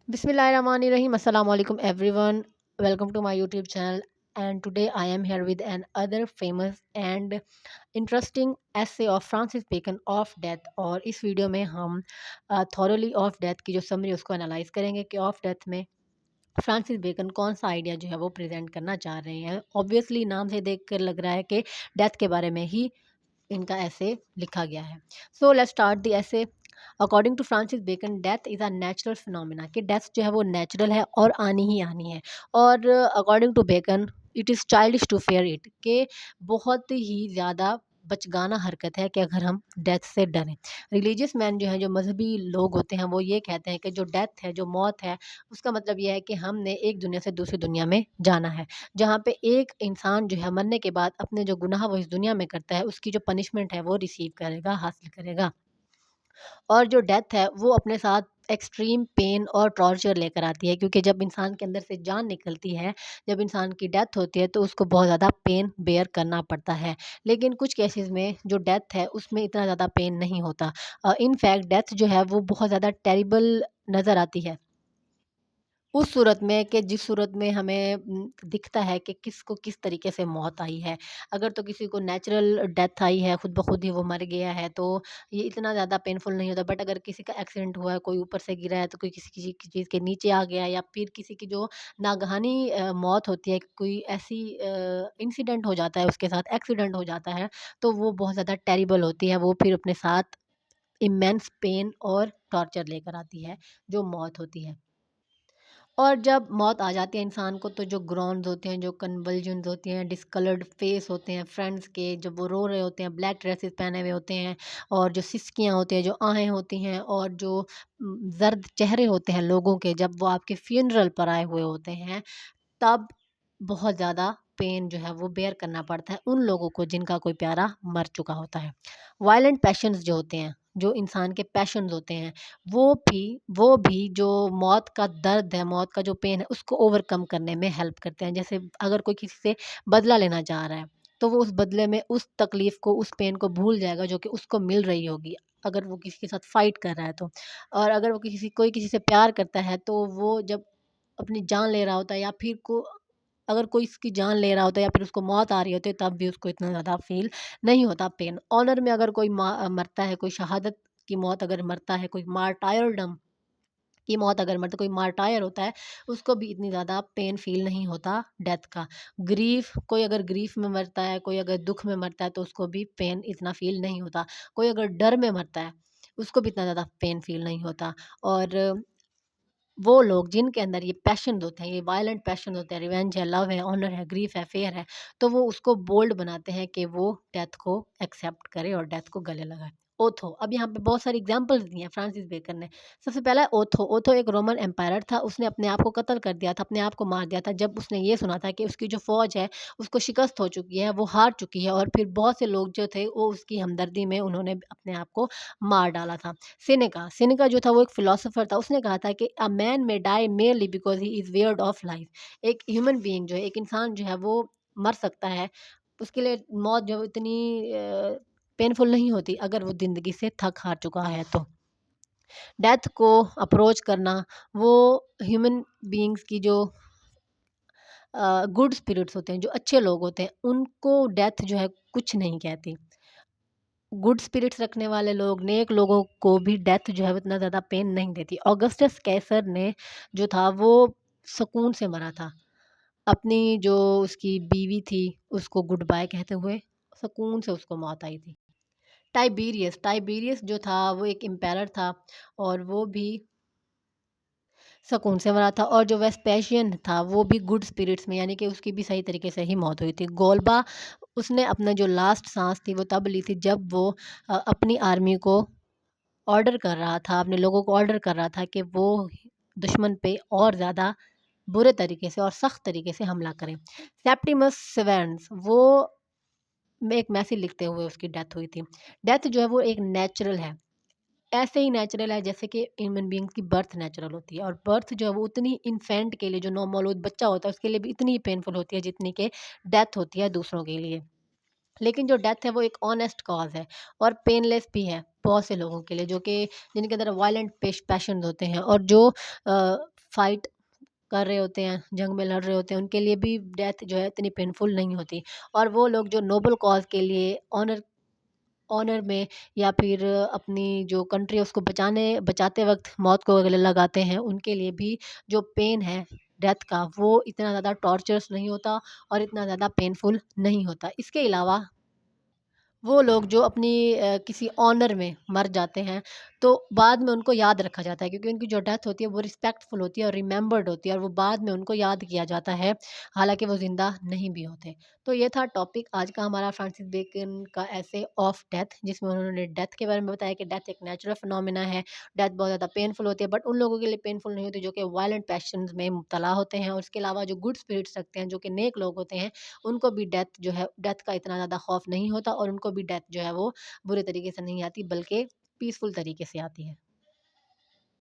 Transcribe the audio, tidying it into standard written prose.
Bismillahirrahmanirrahim. Assalamu alaikum everyone. Welcome to my YouTube channel. And today I am here with another famous and interesting essay of Francis Bacon of death. और इस video में हम thoroughly of death की जो summary उसको analyse करेंगे कि of death में फ्रांसिस बेकन कौन सा आइडिया जो है वो प्रेजेंट करना चाह रहे हैं। ऑब्वियसली नाम से देख कर लग रहा है कि डेथ के बारे में ही इनका ऐसे लिखा गया है। So let's start the essay. According to Francis Bacon death is a natural phenomena, कि डेथ जो है वो नेचुरल है और आनी ही आनी है। और according to Bacon it is childish to fear it, कि बहुत ही ज़्यादा बचगाना हरकत है कि अगर हम डेथ से डरें। रिलीजियस मैन जो हैं, जो मजहबी लोग होते हैं, वो ये कहते हैं कि जो डेथ है, जो मौत है, उसका मतलब ये है कि हमने एक दुनिया से दूसरी दुनिया में जाना है, जहाँ पे एक इंसान जो है मरने के बाद अपने जो गुनाह वो इस दुनिया में करता है, उसकी जो पनिशमेंट है वो रिसीव करेगा, हासिल करेगा। और जो डेथ है वो अपने साथ एक्सट्रीम पेन और टॉर्चर लेकर आती है, क्योंकि जब इंसान के अंदर से जान निकलती है, जब इंसान की डेथ होती है, तो उसको बहुत ज़्यादा पेन बेयर करना पड़ता है। लेकिन कुछ केसेस में जो डेथ है उसमें इतना ज़्यादा पेन नहीं होता। इन फैक्ट डेथ जो है वो बहुत ज़्यादा टेरिबल नज़र आती है उस सूरत में, कि जिस सूरत में हमें दिखता है कि किसको किस तरीके से मौत आई है। अगर तो किसी को नेचुरल डेथ आई है, खुद ब खुद ही वो मर गया है, तो ये इतना ज़्यादा पेनफुल नहीं होता। बट अगर किसी का एक्सीडेंट हुआ है, कोई ऊपर से गिरा है, तो कोई किसी किसी की चीज़ के नीचे आ गया, या फिर किसी की जो नागहानी मौत होती है, कोई ऐसी इंसिडेंट हो जाता है, उसके साथ एक्सीडेंट हो जाता है, तो वो बहुत ज़्यादा टेरिबल होती है। वो फिर अपने साथ इमेंस पेन और टॉर्चर लेकर आती है, जो मौत होती है। और जब मौत आ जाती है इंसान को, तो जो ग्रॉन्स होते हैं, जो कन्वल्जन्स होती हैं, डिस्कलर्ड फेस होते हैं फ्रेंड्स के, जब वो रो रहे होते हैं, ब्लैक ड्रेसेस पहने हुए होते हैं, और जो सिसकियाँ होती हैं, जो आहें होती हैं, और जो जर्द चेहरे होते हैं लोगों के, जब वो आपके फ्यूनरल पर आए हुए होते हैं, तब बहुत ज़्यादा पेन जो है वो बेयर करना पड़ता है उन लोगों को जिनका कोई प्यारा मर चुका होता है। वायलेंट पैशंस जो होते हैं, जो इंसान के पैशंस होते हैं, वो भी जो मौत का दर्द है, मौत का जो पेन है, उसको ओवरकम करने में हेल्प करते हैं। जैसे अगर कोई किसी से बदला लेना चाह रहा है, तो वो उस बदले में उस तकलीफ़ को, उस पेन को भूल जाएगा जो कि उसको मिल रही होगी, अगर वो किसी के साथ फ़ाइट कर रहा है तो। और अगर वो किसी से प्यार करता है, तो वो जब अपनी जान ले रहा होता है, या फिर अगर कोई इसकी जान ले रहा होता है, या फिर उसको मौत आ रही होती है, तब भी उसको इतना ज़्यादा फ़ील नहीं होता पेन। ऑनर में अगर कोई मरता है, कोई शहादत की मौत अगर मरता है, कोई मार्टायरडम की मौत अगर मरता है, कोई मार्टायर होता है, उसको भी इतनी ज़्यादा पेन फ़ील नहीं होता डेथ का। कोई अगर ग्रीफ़ में मरता है, कोई अगर दुःख में मरता है, तो उसको भी पेन इतना फ़ील नहीं होता। कोई अगर डर में मरता है, उसको भी इतना ज़्यादा पेन फ़ील नहीं होता। और वो लोग जिनके अंदर ये पैशन्स होते हैं, ये वायलेंट पैशन होते हैं, रिवेंज है, लव है, ऑनर है, ग्रीफ है, फेयर है, तो वो उसको बोल्ड बनाते हैं कि वो डेथ को एक्सेप्ट करे और डेथ को गले लगाए। ओथो, अब यहाँ पे बहुत सारी एग्ज़ाम्पल्स दी हैं फ्रांसिस बेकन ने। सबसे पहला है ओथो। ओथो एक रोमन एम्पायर था, उसने अपने आप को कत्ल कर दिया था, अपने आप को मार दिया था, जब उसने ये सुना था कि उसकी जो फ़ौज है, उसको शिकस्त हो चुकी है, वो हार चुकी है, और फिर बहुत से लोग जो थे, वो उसकी हमदर्दी में उन्होंने अपने आप को मार डाला था। सेनेका जो था वो एक फिलोसोफर था। उसने कहा था कि a man may die merely because he is weary of life. एक ह्यूमन बीइंग जो है, एक इंसान जो है वो मर सकता है। उसके लिए मौत जो है इतनी पेनफुल नहीं होती, अगर वो ज़िंदगी से थक हार चुका है तो। डेथ को अप्रोच करना, वो ह्यूमन बीइंग्स की जो गुड स्पिरिट्स होते हैं, जो अच्छे लोग होते हैं, उनको डेथ जो है कुछ नहीं कहती। गुड स्पिरिट्स रखने वाले लोग, नेक लोगों को भी डेथ जो है वो इतना ज़्यादा पेन नहीं देती। ऑगस्टस कैसर ने जो था वो सुकून से मरा था। अपनी जो उसकी बीवी थी, उसको गुड बाय कहते हुए सुकून से उसको मौत आई थी। टाइबेरियस टाइबेरियस जो था वो एक एम्पायर था, और वो भी सुकून से मरा था। और जो वेस्पेशियन था वो भी गुड स्पिरिट्स में, यानी कि उसकी भी सही तरीके से ही मौत हुई थी। गोल्बा, उसने अपना जो लास्ट साँस थी वो तब ली थी जब वो अपनी आर्मी को ऑर्डर कर रहा था, अपने लोगों को ऑर्डर कर रहा था कि वो दुश्मन पे और ज़्यादा बुरे तरीके से और सख्त तरीके से हमला करें। सेप्टिमस सेवेरन्स, वो में एक मैसेज लिखते हुए उसकी डेथ हुई थी। डेथ जो है वो एक नेचुरल है, ऐसे ही नेचुरल है जैसे कि ह्यूमन बीइंग्स की बर्थ नेचुरल होती है, और बर्थ जो है वो उतनी इन्फेंट के लिए, जो नवमौलूद बच्चा होता है उसके लिए भी इतनी ही पेनफुल होती है जितनी कि डेथ होती है दूसरों के लिए। लेकिन जो डेथ है वो एक ऑनेस्ट कॉज़ है, और पेनलेस भी है बहुत से लोगों के लिए, जो कि जिनके अंदर वायलेंट पैशंस होते हैं, और जो फाइट कर रहे होते हैं, जंग में लड़ रहे होते हैं, उनके लिए भी डेथ जो है इतनी पेनफुल नहीं होती। और वो लोग जो नोबल कॉज़ के लिए ऑनर ऑनर में या फिर अपनी जो कंट्री है उसको बचाते वक़्त मौत को गले लगाते हैं, उनके लिए भी जो पेन है डेथ का वो इतना ज़्यादा टॉर्चरस नहीं होता और इतना ज़्यादा पेनफुल नहीं होता। इसके अलावा वो लोग जो अपनी किसी ऑनर में मर जाते हैं, तो बाद में उनको याद रखा जाता है क्योंकि उनकी जो डेथ होती है वो रिस्पेक्टफुल होती है और रिमेंबर्ड होती है और वो बाद में उनको याद किया जाता है, हालाँकि वो ज़िंदा नहीं भी होते। तो ये था टॉपिक आज का हमारा फ्रांसिस बेकन का एसे ऑफ डेथ, जिसमें उन्होंने डेथ के बारे में बताया कि डेथ एक नेचुरल फिनोमेना है, डेथ बहुत ज़्यादा पेनफुल होती है बट उन लोगों के लिए पेनफुल नहीं होती जो कि वायलेंट पैशंस में मुब्तला होते हैं और उसके अलावा जो गुड स्पिरिट्स रखते हैं, जो कि नेक लोग होते हैं, उनको भी डेथ का इतना ज़्यादा खौफ नहीं होता और उनको भी डेथ जो है वो बुरे तरीके से नहीं आती बल्कि पीसफुल तरीके से आती है।